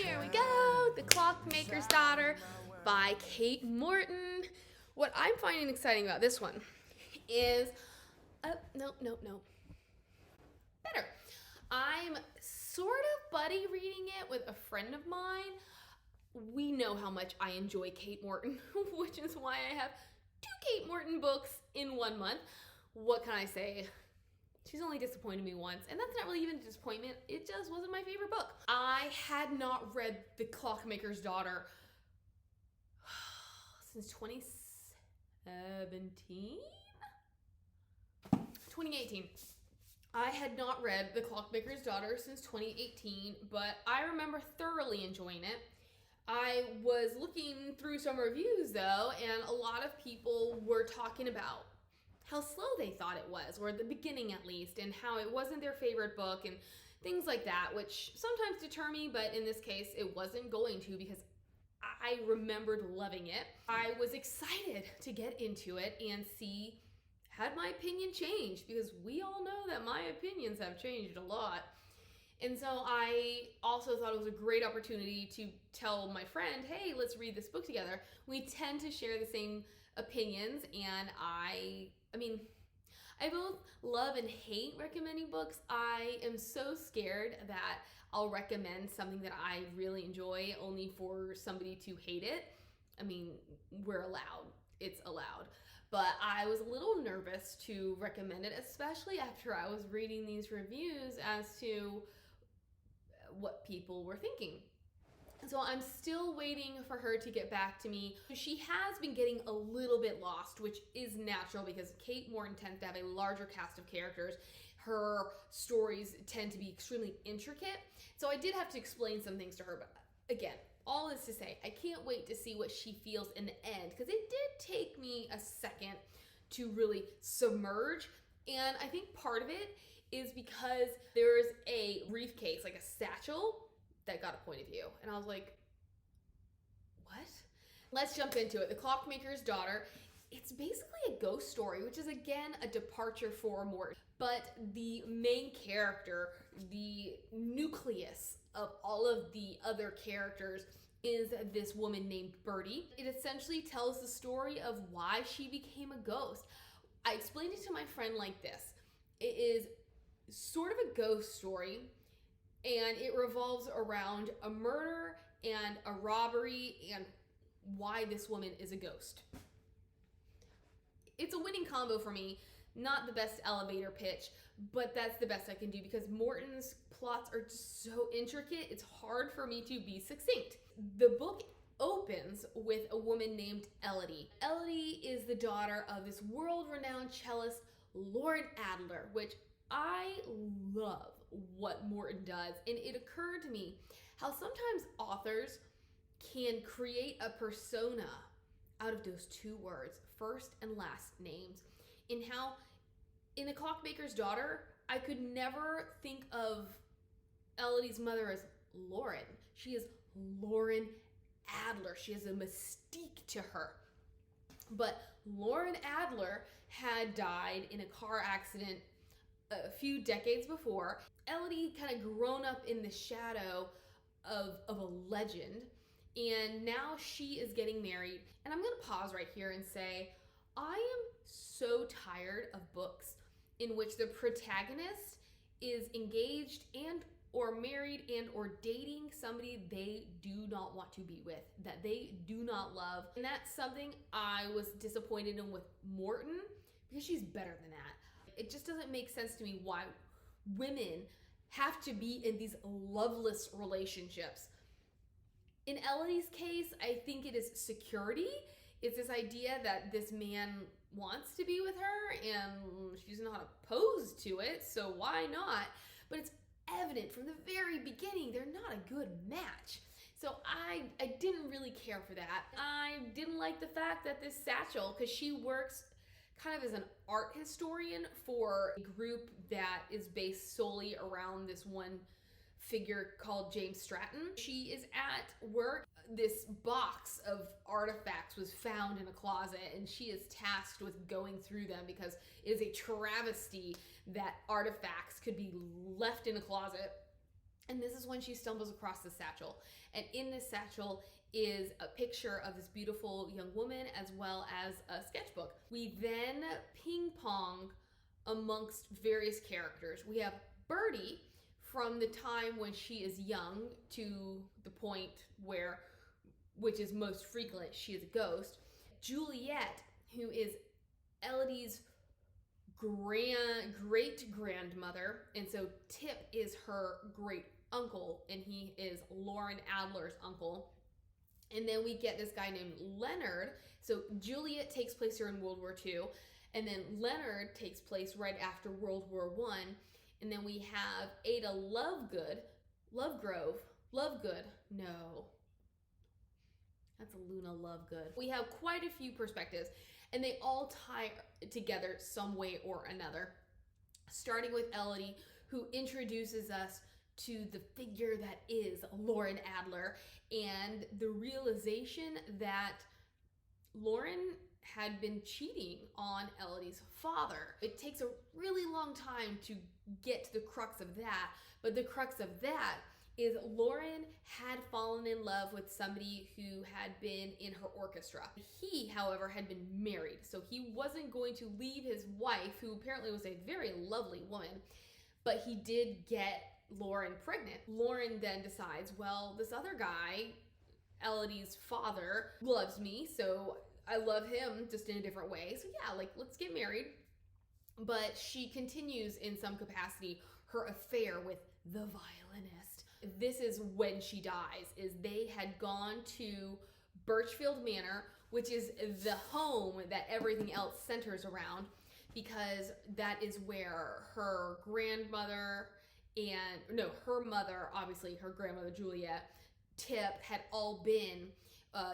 Here we go, The Clockmaker's Daughter by Kate Morton. What I'm finding exciting about this one is, no. Better. I'm sort of buddy reading it with a friend of mine. We know how much I enjoy Kate Morton, which is why I have 2 Kate Morton books in 1 month. What can I say? She's only disappointed me once, and that's not really even a disappointment. It just wasn't my favorite book. I had not read The Clockmaker's Daughter since 2017? 2018. I had not read The Clockmaker's Daughter since 2018, but I remember thoroughly enjoying it. I was looking through some reviews though, and a lot of people were talking about how slow they thought it was, or at the beginning at least, and how it wasn't their favorite book and things like that, which sometimes deter me, but in this case it wasn't going to because I remembered loving it. I was excited to get into it and see had my opinion changed, because we all know that my opinions have changed a lot. And so I also thought it was a great opportunity to tell my friend, hey, let's read this book together. We tend to share the same opinions, and I both love and hate recommending books. I am so scared that I'll recommend something that I really enjoy only for somebody to hate it. I mean, we're allowed. It's allowed. But I was a little nervous to recommend it, especially after I was reading these reviews as to what people were thinking. So I'm still waiting for her to get back to me. She has been getting a little bit lost, which is natural because Kate Morton tends to have a larger cast of characters. Her stories tend to be extremely intricate. So I did have to explain some things to her, but again, all this to say, I can't wait to see what she feels in the end, because it did take me a second to really submerge. And I think part of it is because there's a briefcase, like a satchel, that got a point of view. And I was like, what? Let's jump into it. The Clockmaker's Daughter. It's basically a ghost story, which is again a departure for Morton. But the main character, the nucleus of all of the other characters, is this woman named Bertie. It essentially tells the story of why she became a ghost. I explained it to my friend like this. It is sort of a ghost story, and it revolves around a murder and a robbery and why this woman is a ghost. It's a winning combo for me. Not the best elevator pitch, but that's the best I can do because Morton's plots are just so intricate, it's hard for me to be succinct. The book opens with a woman named Elodie. Elodie is the daughter of this world-renowned cellist, Lauren Adler, which I love what Morton does. And it occurred to me how sometimes authors can create a persona out of those 2 words, first and last names, and how in The Clockmaker's Daughter, I could never think of Elodie's mother as Lauren. She is Lauren Adler. She has a mystique to her. But Lauren Adler had died in a car accident a few decades before. Elodie kind of grown up in the shadow of a legend, and now she is getting married. And I'm going to pause right here and say, I am so tired of books in which the protagonist is engaged and or married and or dating somebody they do not want to be with, that they do not love. And that's something I was disappointed in with Morton, because she's better than that. It just doesn't make sense to me why women have to be in these loveless relationships. In Elodie's case, I think it is security. It's this idea that this man wants to be with her and she's not opposed to it, so why not? But it's evident from the very beginning they're not a good match. So I didn't really care for that. I didn't like the fact that this satchel, because she works kind of as an art historian for a group that is based solely around this one figure called James Stratton. She is at work. This box of artifacts was found in a closet, and she is tasked with going through them because it is a travesty that artifacts could be left in a closet And this is when she stumbles across the satchel. And in this satchel is a picture of this beautiful young woman as well as a sketchbook. We then ping pong amongst various characters. We have Birdie from the time when she is young to the point where, which is most frequent, she is a ghost. Juliet, who is Elodie's great grandmother, and so Tip is her great uncle, and he is Lauren Adler's uncle. And then we get this guy named Leonard. So Juliet takes place here in World War II, and then Leonard takes place right after World War I. And then we have Ada Lovegood, no, that's Luna Lovegood. We have quite a few perspectives, and they all tie together some way or another. Starting with Elodie, who introduces us to the figure that is Lauren Adler, and the realization that Lauren had been cheating on Elodie's father. It takes a really long time to get to the crux of that, but the crux of that is Lauren had fallen in love with somebody who had been in her orchestra. He, however, had been married, so he wasn't going to leave his wife, who apparently was a very lovely woman, but he did get Lauren pregnant. Lauren then decides, well, this other guy, Elodie's father, loves me, so I love him just in a different way. So yeah, like, let's get married. But she continues in some capacity her affair with the violinist. This is when she dies, is they had gone to Birchwood Manor, which is the home that everything else centers around, because that is where her grandmother and, no, her mother, obviously her grandmother Juliet, Tip, had all been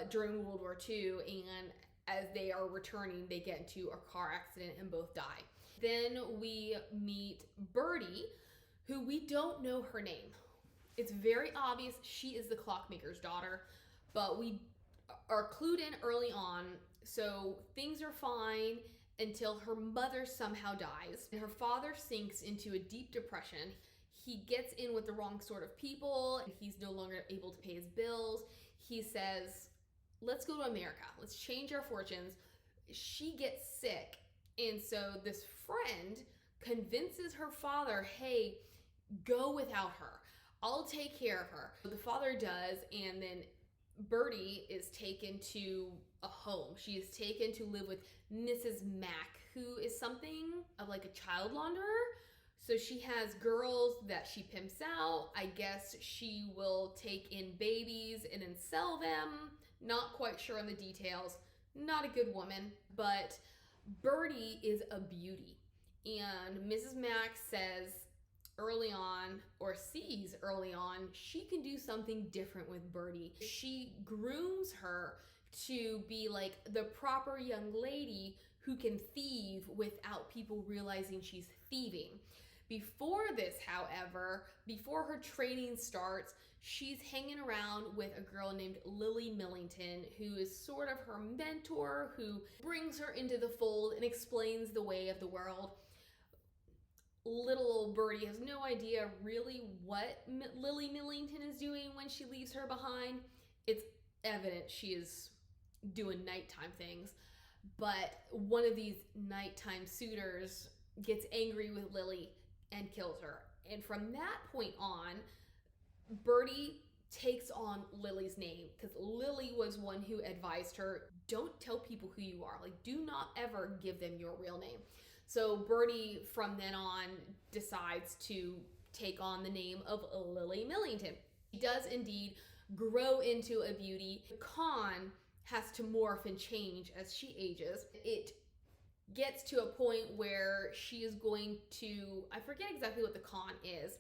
during World War II, and as they are returning, they get into a car accident and both die. Then we meet Birdie, who we don't know her name. It's very obvious she is the Clockmaker's daughter, but we are clued in early on, so things are fine until her mother somehow dies, and her father sinks into a deep depression. He gets in with the wrong sort of people, and he's no longer able to pay his bills. He says, let's go to America. Let's change our fortunes. She gets sick, and so this friend convinces her father, hey, go without her. I'll take care of her. The father does, and then Birdie is taken to a home. She is taken to live with Mrs. Mack, who is something of like a child launderer. So she has girls that she pimps out. I guess she will take in babies and then sell them. Not quite sure on the details. Not a good woman, but Birdie is a beauty. And Mrs. Mack says early on, or sees early on, she can do something different with Birdie. She grooms her to be like the proper young lady who can thieve without people realizing she's thieving. Before this, however, before her training starts, she's hanging around with a girl named Lily Millington, who is sort of her mentor, who brings her into the fold and explains the way of the world. Little old Birdie has no idea really what Lily Millington is doing when she leaves her behind. It's evident she is doing nighttime things, but one of these nighttime suitors gets angry with Lily and kills her. And from that point on, Birdie takes on Lily's name, because Lily was one who advised her, don't tell people who you are. Like, do not ever give them your real name. So Birdie, from then on, decides to take on the name of Lily Millington. She does indeed grow into a beauty. The con has to morph and change as she ages. It gets to a point where she is going to, I forget exactly what the con is,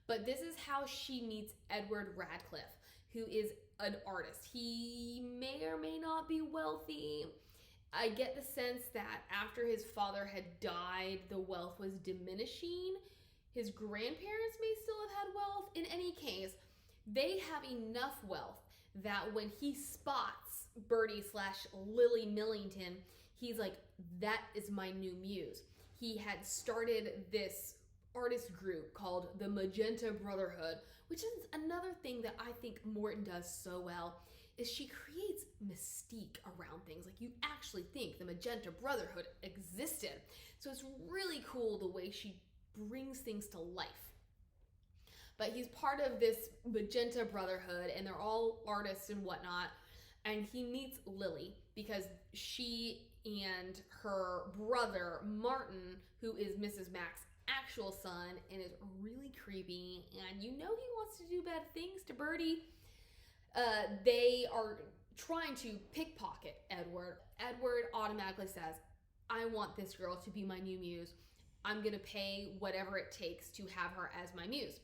but this is how she meets Edward Radcliffe, who is an artist. He may or may not be wealthy. I get the sense that after his father had died, the wealth was diminishing. His grandparents may still have had wealth. In any case, they have enough wealth that when he spots Birdie/Lily Millington, he's like, that is my new muse. He had started this artist group called the Magenta Brotherhood, which is another thing that I think Morton does so well, is she creates mystique around things. Like, you actually think the Magenta Brotherhood existed. So it's really cool the way she brings things to life. But he's part of this Magenta Brotherhood, and they're all artists and whatnot. And he meets Lily because she and her brother, Morton, who is Mrs. Mack's actual son and is really creepy, and you know he wants to do bad things to Birdie. They are trying to pickpocket Edward. Edward automatically says, I want this girl to be my new muse. I'm going to pay whatever it takes to have her as my muse.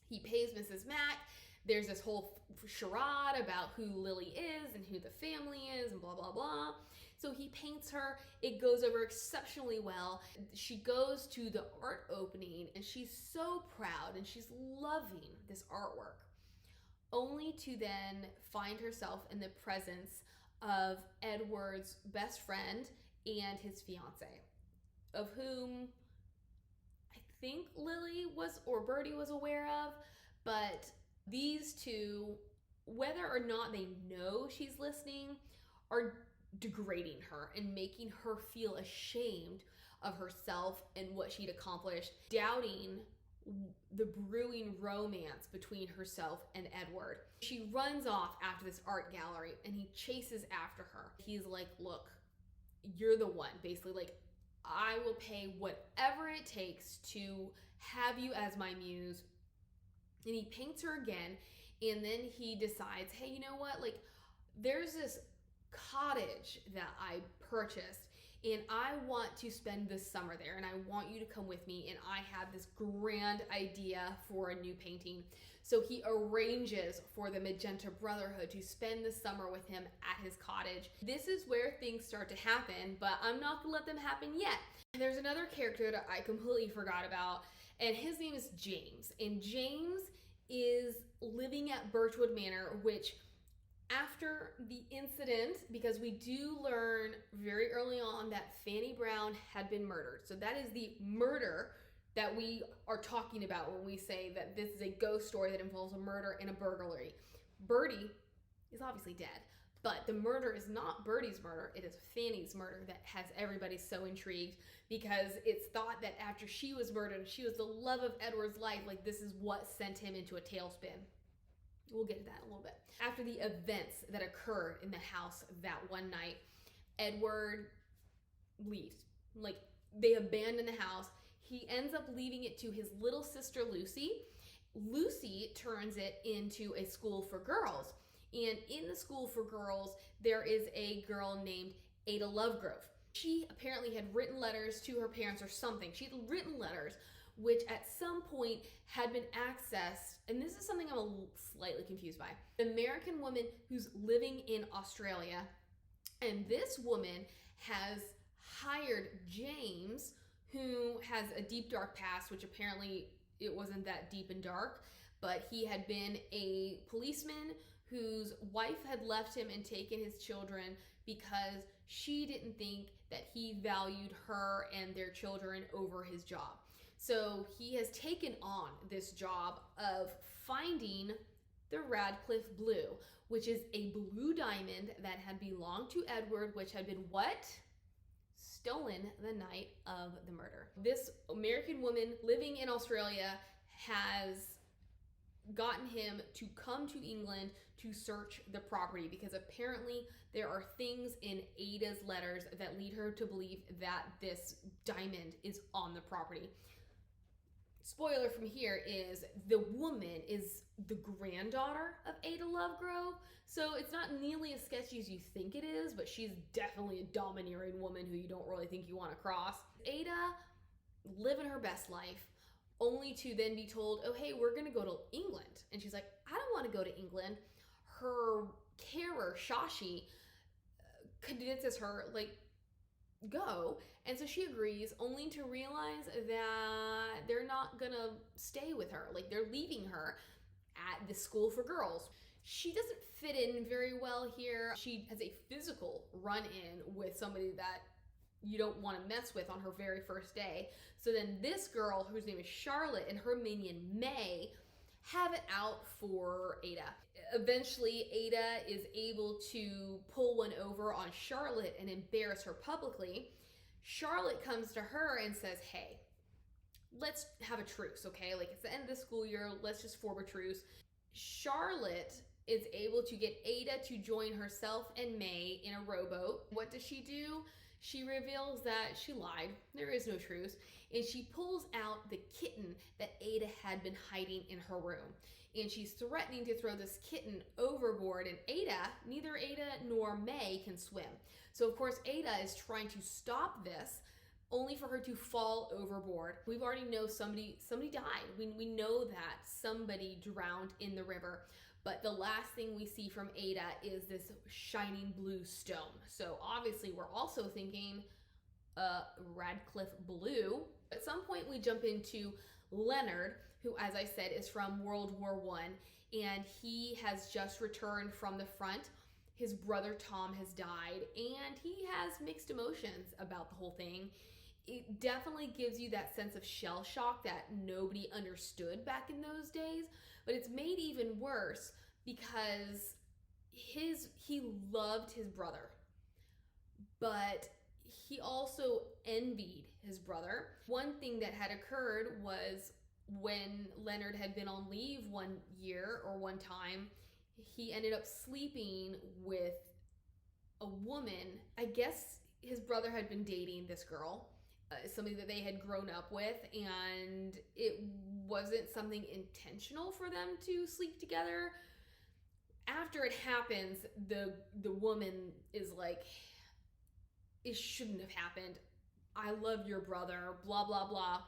He pays Mrs. Mack. There's this whole charade about who Lily is and who the family is and blah, blah, blah. So he paints her. It goes over exceptionally well. She goes to the art opening and she's so proud and she's loving this artwork, only to then find herself in the presence of Edward's best friend and his fiance, of whom I think Lily was, or Birdie was, aware of. But these two, whether or not they know she's listening, are degrading her and making her feel ashamed of herself and what she'd accomplished, doubting the brewing romance between herself and Edward. She runs off after this art gallery and he chases after her. He's like, look, you're the one. Basically, like, I will pay whatever it takes to have you as my muse. And he paints her again, and then he decides, hey, you know what? Like, there's this cottage that I purchased, and I want to spend this summer there, and I want you to come with me, and I have this grand idea for a new painting. So he arranges for the Magenta Brotherhood to spend the summer with him at his cottage. This is where things start to happen, but I'm not gonna let them happen yet. There's another character that I completely forgot about, and his name is James. And James is living at Birchwood Manor, which, after the incident, because we do learn very early on that Fanny Brown had been murdered. So that is the murder that we are talking about when we say that this is a ghost story that involves a murder and a burglary. Birdie is obviously dead, but the murder is not Birdie's murder. It is Fanny's murder that has everybody so intrigued, because it's thought that after she was murdered, she was the love of Edward's life. Like, this is what sent him into a tailspin. We'll get to that in a little bit. After the events that occurred in the house that one night, Edward leaves. Like, they abandon the house. He ends up leaving it to his little sister, Lucy. Lucy turns it into a school for girls. And in the school for girls, there is a girl named Ada Lovegrove. She apparently had written letters to her parents or something. She had written letters which at some point had been accessed, and this is something I'm slightly confused by. An American woman who's living in Australia, and this woman has hired James, who has a deep, dark past, which apparently it wasn't that deep and dark, but he had been a policeman whose wife had left him and taken his children because she didn't think that he valued her and their children over his job. So he has taken on this job of finding the Radcliffe Blue, which is a blue diamond that had belonged to Edward, which had been what? Stolen the night of the murder. This American woman living in Australia has gotten him to come to England to search the property, because apparently there are things in Ada's letters that lead her to believe that this diamond is on the property. Spoiler from here is the woman is the granddaughter of Ada Lovegrove, so it's not nearly as sketchy as you think it is, but she's definitely a domineering woman who you don't really think you want to cross. Ada living her best life, only to then be told, oh hey, we're gonna go to England. And she's like, I don't want to go to England. Her carer, Shashi, convinces her, like, go. And so she agrees, only to realize that they're not gonna stay with her. Like, they're leaving her at the school for girls. She doesn't fit in very well here. She has a physical run-in with somebody that you don't want to mess with on her very first day. So then this girl, whose name is Charlotte, and her minion May have it out for Ada. Eventually, Ada is able to pull one over on Charlotte and embarrass her publicly. Charlotte comes to her and says, hey, let's have a truce, okay? Like, it's the end of the school year, let's just form a truce. Charlotte is able to get Ada to join herself and May in a rowboat. What does she do? She reveals that she lied. There is no truce. And she pulls out the kitten that Ada had been hiding in her room. And she's threatening to throw this kitten overboard. And neither Ada nor May can swim. So of course Ada is trying to stop this, only for her to fall overboard. We've already know somebody died. We know that somebody drowned in the river. But the last thing we see from Ada is this shining blue stone. So obviously we're also thinking Radcliffe Blue. At some point we jump into Leonard, who, as I said, is from World War I, and he has just returned from the front. His brother Tom has died, and he has mixed emotions about the whole thing. It definitely gives you that sense of shell shock that nobody understood back in those days. But it's made even worse because he loved his brother, but he also envied his brother. One thing that had occurred was when Leonard had been on leave one year or one time, he ended up sleeping with a woman. I guess his brother had been dating this girl, somebody that they had grown up with, and it wasn't something intentional for them to sleep together. After it happens, the woman is like, it shouldn't have happened. I love your brother, blah, blah, blah.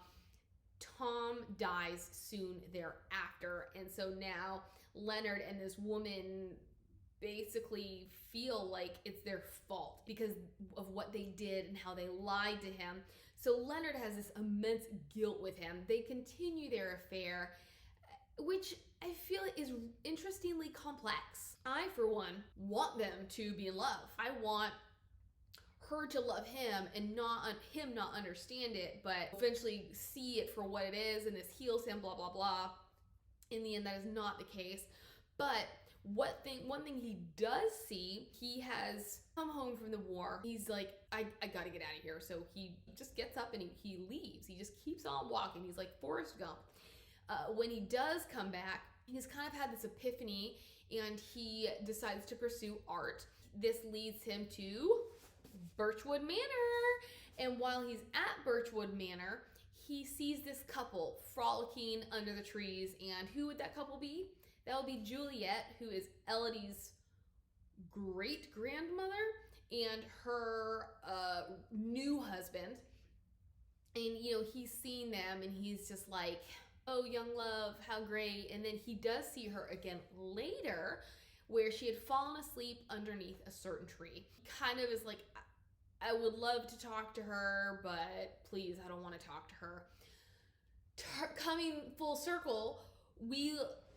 Tom dies soon thereafter. And so now Leonard and this woman basically feel like it's their fault because of what they did and how they lied to him. So Leonard has this immense guilt with him. They continue their affair, which I feel is interestingly complex. I, for one, want them to be in love. I want her to love him and him not understand it, but eventually see it for what it is, and this heals him, blah, blah, blah. In the end, that is not the case. But one thing he does see, he has come home from the war. He's like, I gotta get out of here. So he just gets up and he leaves. He just keeps on walking. He's like Forrest Gump. When he does come back, he's kind of had this epiphany and he decides to pursue art. This leads him to Birchwood Manor. And while he's at Birchwood Manor, he sees this couple frolicking under the trees. And who would that couple be? That would be Juliet, who is Elodie's great-grandmother, and her new husband. And, you know, he's seen them and he's just like, oh, young love, how great. And then he does see her again later where she had fallen asleep underneath a certain tree. He kind of is like, I would love to talk to her, but please, I don't want to talk to her. Coming full circle,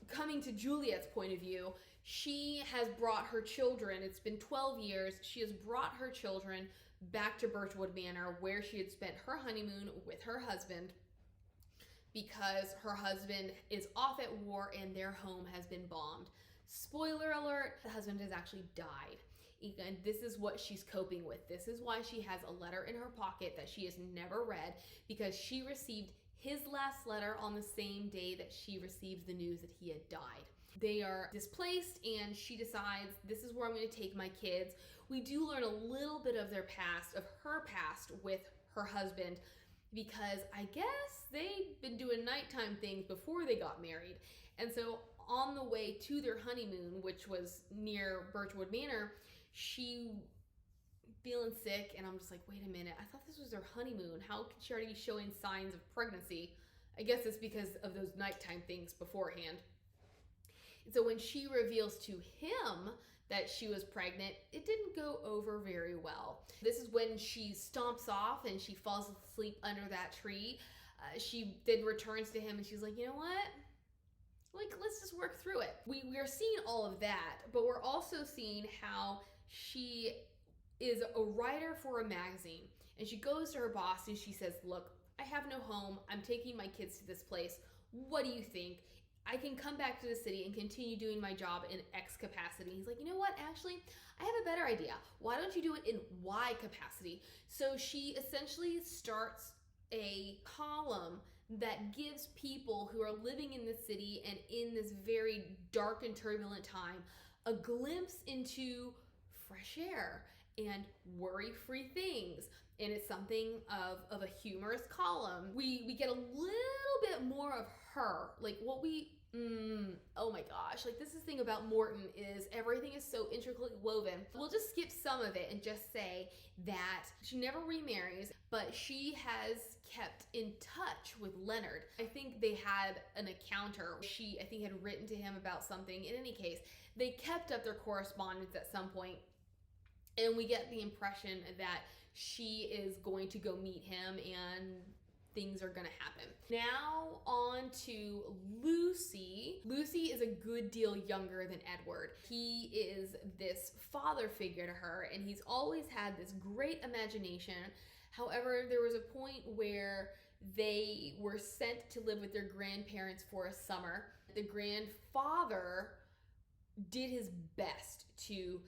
coming to Juliet's point of view, she has brought her children, it's been 12 years, she has brought her children back to Birchwood Manor where she had spent her honeymoon with her husband because her husband is off at war and their home has been bombed. Spoiler alert, the husband has actually died. And this is what she's coping with. This is why she has a letter in her pocket that she has never read, because she received his last letter on the same day that she received the news that he had died. They are displaced and she decides, this is where I'm going to take my kids. We do learn a little bit of their past, of her past with her husband, because I guess they'd been doing nighttime things before they got married. And so on the way to their honeymoon, which was near Birchwood Manor, she feeling sick, and I'm just like, wait a minute, I thought this was their honeymoon. How could she already be showing signs of pregnancy? I guess it's because of those nighttime things beforehand. And so when she reveals to him that she was pregnant, it didn't go over very well. This is when she stomps off and she falls asleep under that tree. She then returns to him and she's like, you know what? Like, let's just work through it. We are seeing all of that, but we're also seeing how she is a writer for a magazine. And she goes to her boss and she says, look, I have no home. I'm taking my kids to this place. What do you think? I can come back to the city and continue doing my job in X capacity. He's like, you know what? Actually, I have a better idea. Why don't you do it in Y capacity? So she essentially starts a column that gives people who are living in the city and in this very dark and turbulent time a glimpse into fresh air and worry-free things. And it's something of a humorous column. We get a little bit more of her, like what we oh my gosh, like this is the thing about Morton is everything is so intricately woven. We'll just skip some of it and just say that she never remarries, but she has kept in touch with Leonard. I think they had an encounter. She, I think, had written to him about something. In any case, they kept up their correspondence at some point, and we get the impression that she is going to go meet him and things are gonna happen. Now on to Lucy. Lucy is a good deal younger than Edward. He is this father figure to her, and he's always had this great imagination. However, there was a point where they were sent to live with their grandparents for a summer. The grandfather did his best to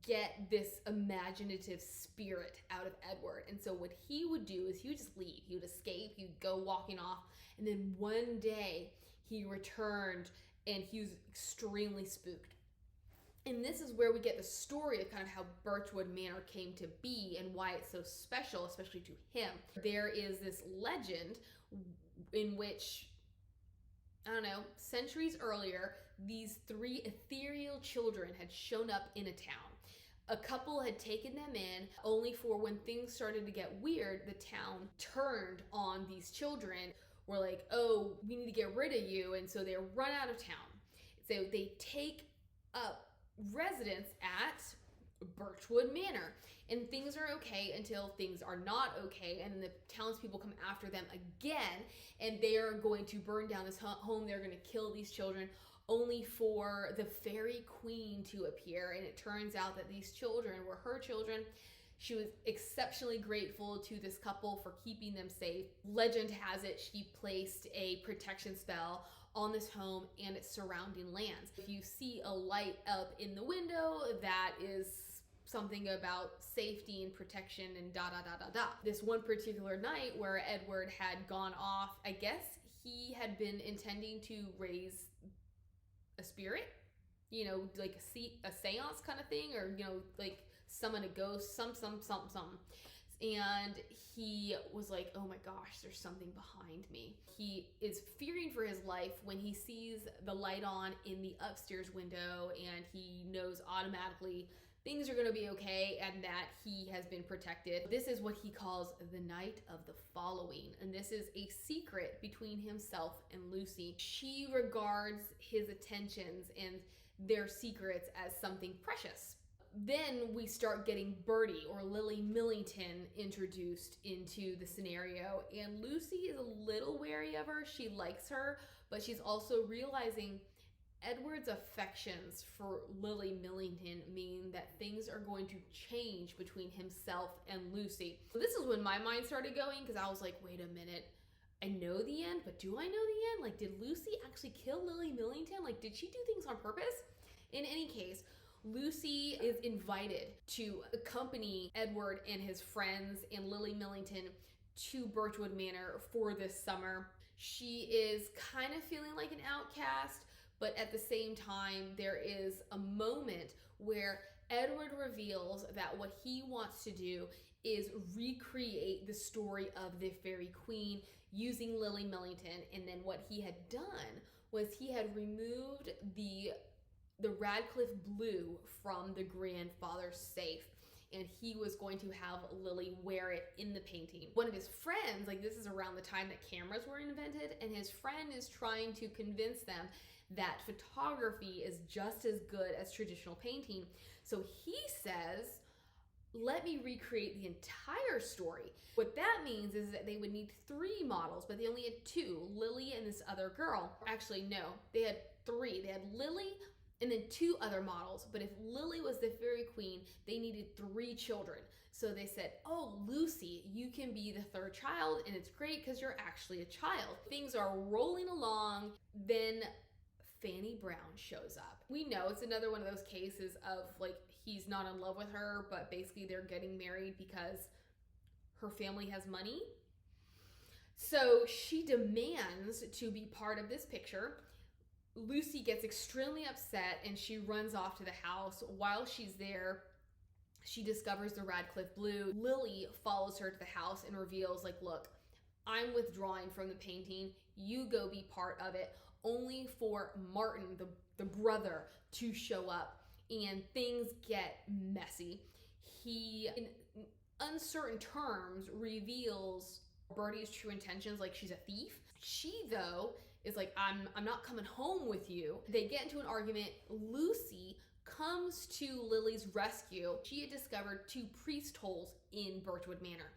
get this imaginative spirit out of Edward. And so what he would do is he would just leave. He would escape. He would go walking off. And then one day he returned and he was extremely spooked. And this is where we get the story of kind of how Birchwood Manor came to be and why it's so special, especially to him. There is this legend in which, I don't know, centuries earlier, these 3 ethereal children had shown up in a town. A couple had taken them in, only for when things started to get weird, the town turned on these children. Were like, oh, we need to get rid of you, and so they run out of town. So they take up residence at Birchwood Manor, and things are okay until things are not okay, and the townspeople come after them again, and they are going to burn down this home. They're going to kill these children, only for the fairy queen to appear. And it turns out that these children were her children. She was exceptionally grateful to this couple for keeping them safe. Legend has it she placed a protection spell on this home and its surrounding lands. If you see a light up in the window, that is something about safety and protection and da da da da da. This one particular night where Edward had gone off, I guess he had been intending to raise a spirit, you know, like a seance kind of thing, or, you know, like summon a ghost, some. And he was like, oh my gosh, there's something behind me. He is fearing for his life when he sees the light on in the upstairs window, and he knows automatically things are gonna be okay and that he has been protected. This is what he calls the night of the following, and this is a secret between himself and Lucy. She regards his attentions and their secrets as something precious. Then we start getting Bertie, or Lily Millington, introduced into the scenario, and Lucy is a little wary of her. She likes her, but she's also realizing Edward's affections for Lily Millington mean that things are going to change between himself and Lucy. So this is when my mind started going, because I was like, wait a minute, I know the end, but do I know the end? Like, did Lucy actually kill Lily Millington? Like, did she do things on purpose? In any case, Lucy is invited to accompany Edward and his friends and Lily Millington to Birchwood Manor for this summer. She is kind of feeling like an outcast, but at the same time, there is a moment where Edward reveals that what he wants to do is recreate the story of the Fairy Queen using Lily Millington. And then what he had done was he had removed the Radcliffe blue from the grandfather's safe, and he was going to have Lily wear it in the painting. One of his friends, like this is around the time that cameras were invented, and his friend is trying to convince them that photography is just as good as traditional painting. So he says, let me recreate the entire story. What that means is that they would need 3 models, but they only had 2, Lily and this other girl. Actually, no, they had 3. They had Lily and then 2 other models. But if Lily was the fairy queen, they needed 3 children. So they said, oh, Lucy, you can be the 3rd child, and it's great because you're actually a child. Things are rolling along. Then Fanny Brown shows up. We know it's another one of those cases of like, he's not in love with her, but basically they're getting married because her family has money. So she demands to be part of this picture. Lucy gets extremely upset and she runs off to the house. While she's there, she discovers the Radcliffe Blue. Lily follows her to the house and reveals, like, look, I'm withdrawing from the painting. You go be part of it, only for Morton, the brother, to show up. And things get messy. He, in uncertain terms, reveals Birdie's true intentions, like she's a thief. She, though, is like, I'm not coming home with you. They get into an argument. Lucy comes to Lily's rescue. She had discovered 2 priest holes in Birchwood Manor.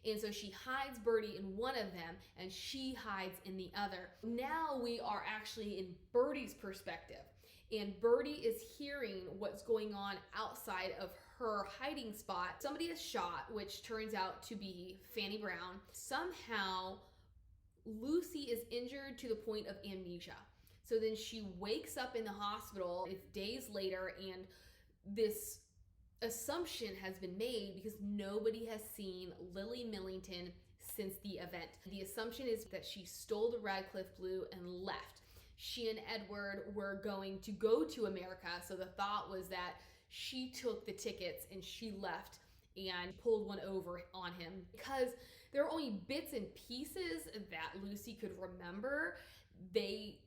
And so she hides Birdie in one of them and she hides in the other. Now we are actually in Birdie's perspective. And Birdie is hearing what's going on outside of her hiding spot. Somebody is shot, which turns out to be Fanny Brown. Somehow, Lucy is injured to the point of amnesia. So then she wakes up in the hospital. It's days later, and this assumption has been made because nobody has seen Lily Millington since the event. The assumption is that she stole the Radcliffe Blue and left. She and Edward were going to go to America, so the thought was that she took the tickets and she left and pulled one over on him. Because there are only bits and pieces that Lucy could remember, they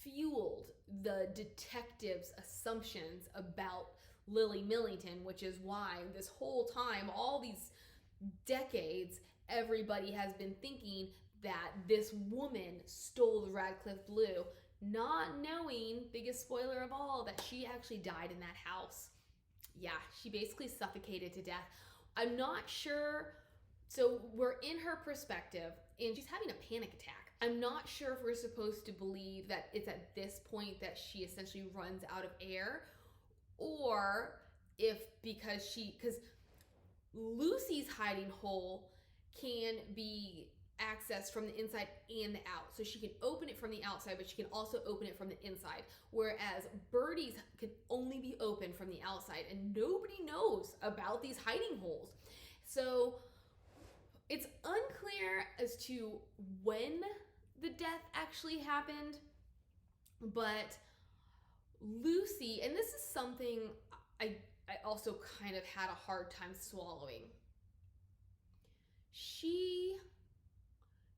fueled the detective's assumptions about Lily Millington, which is why this whole time, all these decades, everybody has been thinking that this woman stole the Radcliffe Blue, not knowing, biggest spoiler of all, that she actually died in that house. Yeah, she basically suffocated to death. I'm not sure, so we're in her perspective and she's having a panic attack. I'm not sure if we're supposed to believe that it's at this point that she essentially runs out of air, or if because Lucy's hiding hole can be accessed from the inside and the out. So she can open it from the outside, but she can also open it from the inside. Whereas Birdie's can only be opened from the outside, and nobody knows about these hiding holes. So it's unclear as to when the death actually happened, but Lucy, and this is something I also kind of had a hard time swallowing. She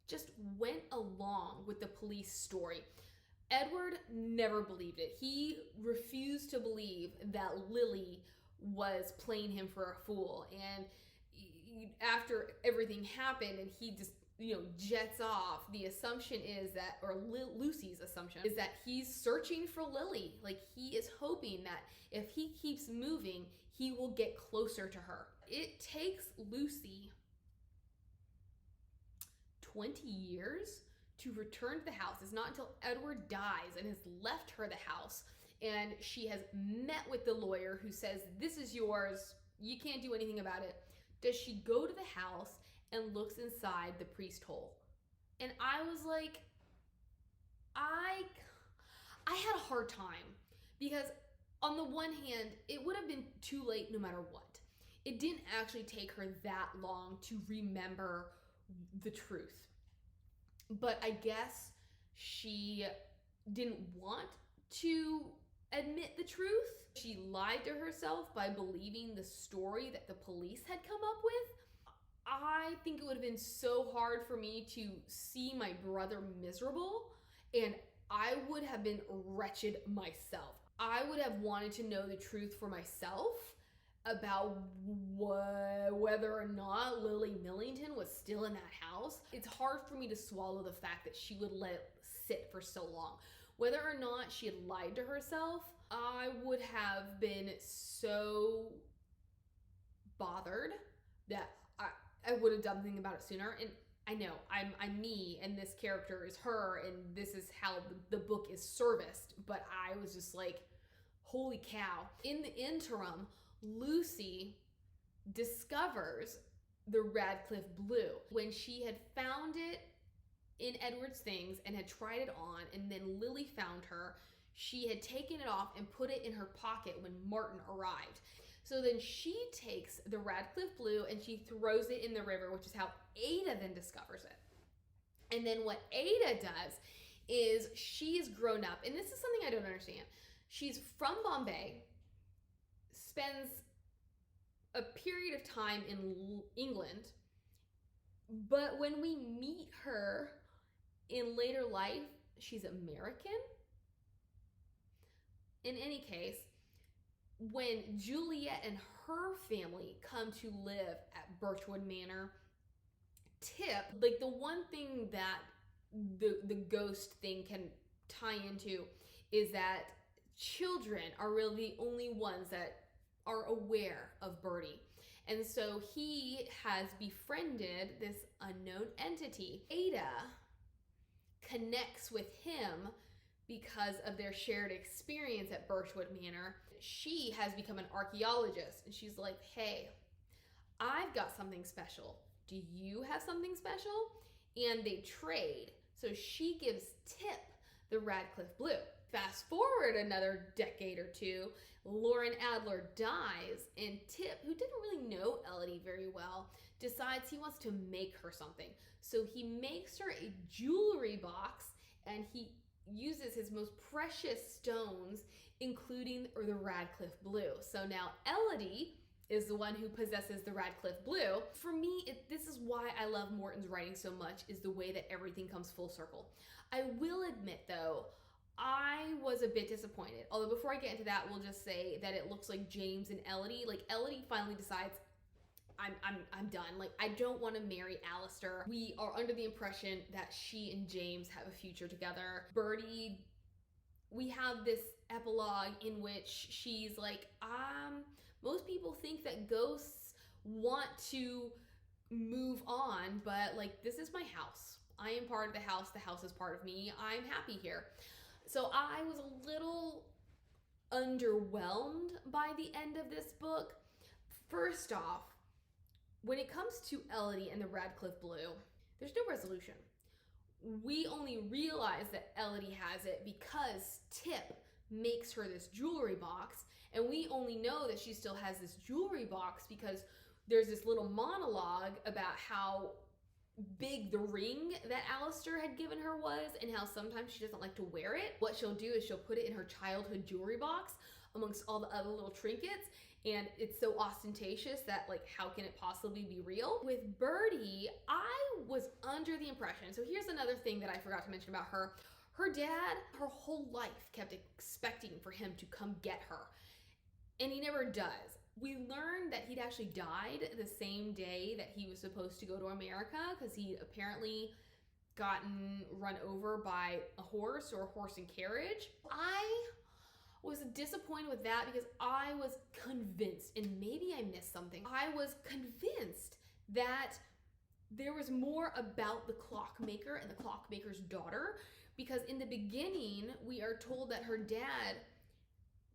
just went along with the police story. Edward never believed it. He refused to believe that Lily was playing him for a fool. And after everything happened and he just, jets off, the assumption is that, or Lucy's assumption is that he's searching for Lily. Like, he is hoping that if he keeps moving, he will get closer to her. It takes Lucy 20 years to return to the house. It's not until Edward dies and has left her the house and she has met with the lawyer who says, this is yours, you can't do anything about it, does she go to the house and looks inside the priest hole. And I was like, I had a hard time, because on the one hand, it would have been too late no matter what. It didn't actually take her that long to remember the truth. But I guess she didn't want to admit the truth. She lied to herself by believing the story that the police had come up with. I think it would have been so hard for me to see my brother miserable, and I would have been wretched myself. I would have wanted to know the truth for myself about whether or not Lily Millington was still in that house. It's hard for me to swallow the fact that she would let it sit for so long. Whether or not she had lied to herself, I would have been so bothered that I would have done something about it sooner. And I know I'm me, and this character is her, and this is how the book is serviced. But I was just like, holy cow. In the interim, Lucy discovers the Radcliffe Blue. When she had found it in Edward's things and had tried it on, and then Lily found her, she had taken it off and put it in her pocket when Morton arrived. So then she takes the Radcliffe Blue and she throws it in the river, which is how Ada then discovers it. And then what Ada does is she's grown up, and this is something I don't understand. She's from Bombay, spends a period of time in England, but when we meet her in later life, she's American. In any case, when Juliet and her family come to live at Birchwood Manor, Tip, like the one thing that the ghost thing can tie into is that children are really the only ones that are aware of Bertie. And so he has befriended this unknown entity. Ada connects with him because of their shared experience at Birchwood Manor. She has become an archaeologist, and she's like, hey, I've got something special. Do you have something special? And they trade. So she gives Tip the Radcliffe Blue. Fast forward another decade or two, Lauren Adler dies, and Tip, who didn't really know Elodie very well, decides he wants to make her something. So he makes her a jewelry box, and he uses his most precious stones, including the Radcliffe Blue. So now Elodie is the one who possesses the Radcliffe Blue. For me, this is why I love Morton's writing so much, is the way that everything comes full circle. I will admit, though, I was a bit disappointed. Although before I get into that, we'll just say that it looks like James and Elodie, like Elodie finally decides, I'm done. Like, I don't want to marry Alistair. We are under the impression that she and James have a future together. Bertie, we have this epilogue in which she's like, most people think that ghosts want to move on, but like, this is my house. I am part of the house is part of me. I'm happy here. So I was a little underwhelmed by the end of this book. First off, when it comes to Elodie and the Radcliffe Blue, there's no resolution. We only realize that Elodie has it because Tip makes her this jewelry box, and we only know that she still has this jewelry box because there's this little monologue about how big the ring that Alistair had given her was, and how sometimes she doesn't like to wear it. What she'll do is she'll put it in her childhood jewelry box amongst all the other little trinkets, and it's so ostentatious that, like, how can it possibly be real? With Bertie, I was under the impression, so here's another thing that I forgot to mention about her. Her dad, her whole life, kept expecting for him to come get her, and he never does. We learned that he'd actually died the same day that he was supposed to go to America, because he'd apparently gotten run over by a horse or a horse and carriage. I was disappointed with that because I was convinced, and maybe I missed something, I was convinced that there was more about the Clockmaker and the Clockmaker's daughter, because in the beginning we are told that her dad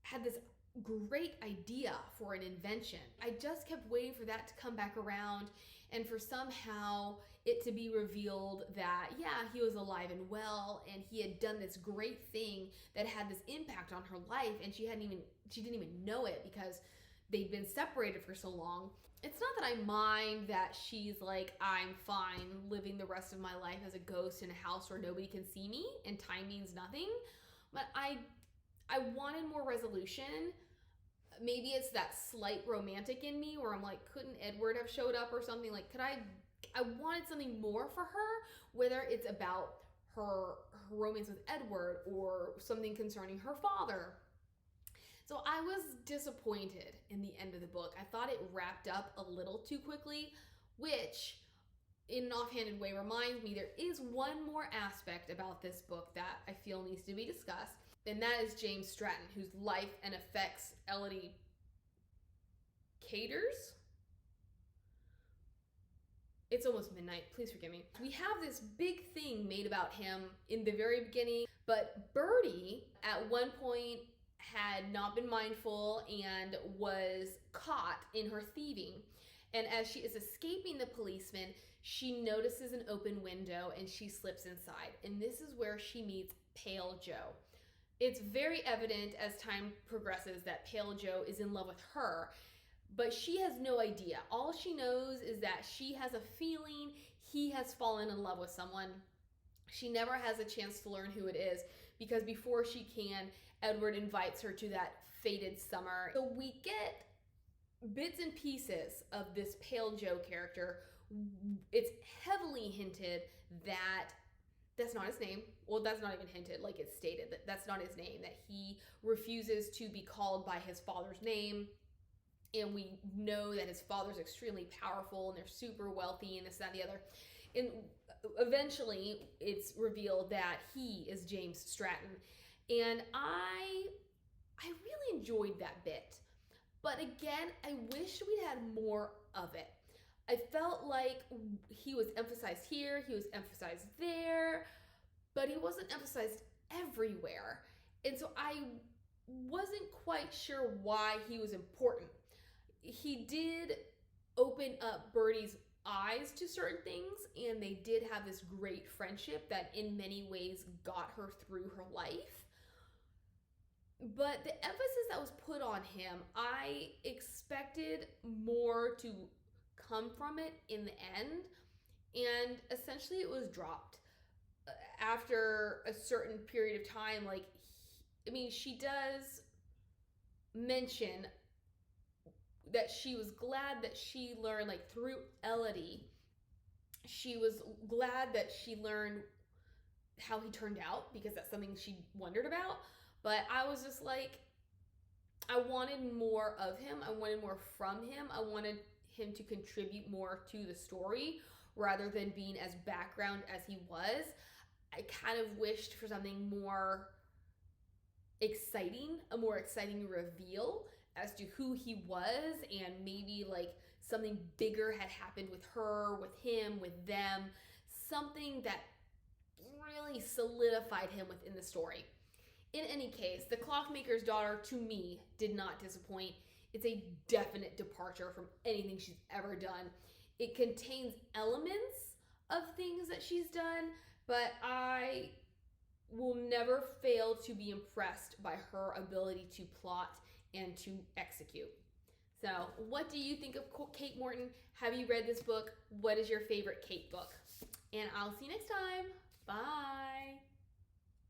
had this great idea for an invention. I just kept waiting for that to come back around and for somehow it to be revealed that, yeah, he was alive and well and he had done this great thing that had this impact on her life, and she didn't even know it because they'd been separated for so long. It's not that I mind that she's like, I'm fine living the rest of my life as a ghost in a house where nobody can see me and time means nothing, but I wanted more resolution. Maybe it's that slight romantic in me where I'm like, couldn't Edward have showed up or something? Like, I wanted something more for her, whether it's about her romance with Edward or something concerning her father. So I was disappointed in the end of the book. I thought it wrapped up a little too quickly, which in an offhanded way reminds me there is one more aspect about this book that I feel needs to be discussed. And that is James Stratton, whose life and effects Elodie caters. It's almost midnight, please forgive me. We have this big thing made about him in the very beginning, but Bertie at one point had not been mindful and was caught in her thieving. And as she is escaping the policeman, she notices an open window and she slips inside. And this is where she meets Pale Joe. It's very evident as time progresses that Pale Joe is in love with her, but she has no idea. All she knows is that she has a feeling he has fallen in love with someone. She never has a chance to learn who it is, because before she can, Edward invites her to that fated summer. So we get bits and pieces of this Pale Joe character. It's heavily hinted that that's not his name. Well, that's not even hinted, like it's stated that that's not his name, that he refuses to be called by his father's name. And we know that his father's extremely powerful and they're super wealthy and this, that, and the other. And eventually it's revealed that he is James Stratton. And I really enjoyed that bit. But again, I wish we'd had more of it. I felt like he was emphasized here, he was emphasized there, but he wasn't emphasized everywhere. And so I wasn't quite sure why he was important. He did open up Birdie's eyes to certain things, and they did have this great friendship that in many ways got her through her life. But the emphasis that was put on him, I expected more to come from it in the end, and essentially it was dropped after a certain period of time. Like, I mean, she does mention that she was glad that she learned, like through Elodie, she was glad that she learned how he turned out, because that's something she wondered about. But I was just like, I wanted more of him. I wanted more from him. I wanted him to contribute more to the story rather than being as background as he was. I kind of wished for something more exciting, a more exciting reveal as to who he was, and maybe like something bigger had happened with her, with him, with them, something that really solidified him within the story. In any case, The Clockmaker's Daughter, to me, did not disappoint. It's a definite departure from anything she's ever done. It contains elements of things that she's done, but I will never fail to be impressed by her ability to plot and to execute. So, what do you think of Kate Morton? Have you read this book? What is your favorite Kate book? And I'll see you next time. Bye.